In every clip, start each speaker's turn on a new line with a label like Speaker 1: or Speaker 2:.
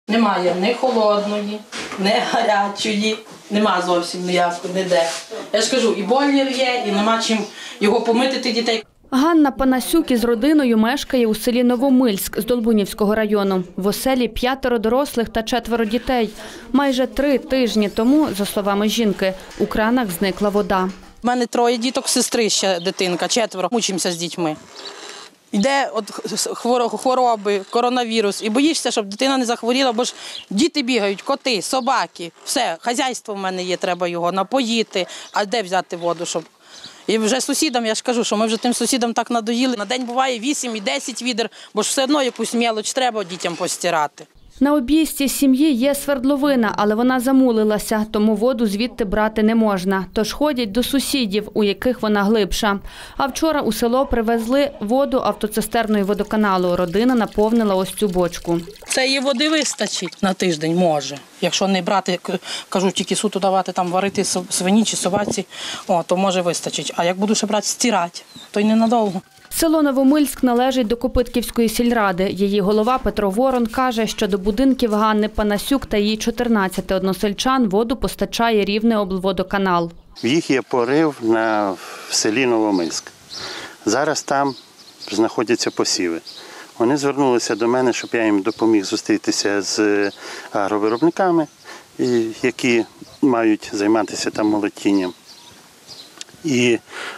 Speaker 1: Немає ні холодної, ні гарячої, нема зовсім ніякої, ніде. Я ж кажу, і бойлер є, і нема чим його помити тих дітей.
Speaker 2: Ганна Панасюк із родиною мешкає у селі Новомильськ з Долбунівського району. В оселі 5 дорослих та 4 дітей. Майже 3 тижні тому, за словами жінки, у кранах зникла вода.
Speaker 1: У мене 3 діток, сестри ще дитинка, 4. Мучимося з дітьми. Йде хвороби, коронавірус. І боїшся, щоб дитина не захворіла, бо ж діти бігають, коти, собаки. Все, хазяйство в мене є, треба його напоїти. А де взяти воду, щоб... І вже сусідам, я ж кажу, що ми вже тим сусідам так надоїли. На день буває 8 і 10 відер, бо ж все одно якусь мелоч треба дітям постирати.
Speaker 2: На об'їзді сім'ї є свердловина, але вона замулилася, тому воду звідти брати не можна. Тож ходять до сусідів, у яких вона глибша. А вчора у село привезли воду автоцистерною водоканалу. Родина наповнила ось цю бочку.
Speaker 1: Цієї води вистачить на тиждень, може. Якщо не брати, кажу, тільки суту давати, там варити свині чи собаці, то може вистачить. А як буду ще брати стирати, то й ненадовго.
Speaker 2: Село Новомильськ належить до Копитківської сільради. Її голова Петро Ворон каже, що до будинків Ганни Панасюк та її 14 односельчан воду постачає Рівнеоблводоканал.
Speaker 3: В їх є порив в селі Новомильськ. Зараз там знаходяться посіви. Вони звернулися до мене, щоб я їм допоміг зустрітися з агровиробниками, які мають займатися там молотінням. І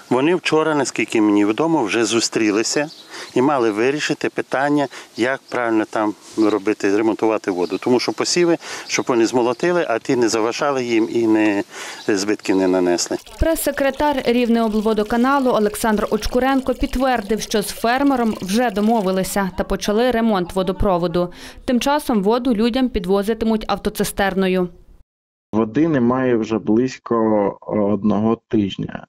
Speaker 3: вони вчора, наскільки мені відомо, вже зустрілися і мали вирішити питання, як правильно там робити, ремонтувати воду. Тому що посіви, щоб вони змолотили, а ті не заважали їм і збитків не нанесли.
Speaker 2: Прес-секретар Рівнеоблводоканалу Олександр Очкуренко підтвердив, що з фермером вже домовилися та почали ремонт водопроводу. Тим часом воду людям підвозитимуть автоцистерною.
Speaker 4: Води немає вже близько 1 тижня,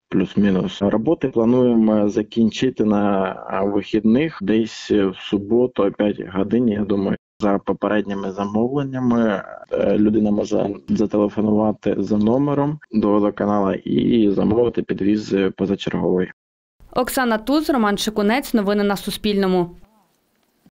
Speaker 4: плюс-мінус. Роботи плануємо закінчити на вихідних, десь в суботу о 5 годині, я думаю. За попередніми замовленнями людина може зателефонувати за номером до водоканалу і замовити підвіз позачерговий.
Speaker 2: Оксана Туз, Роман Шикунець. Новини на Суспільному.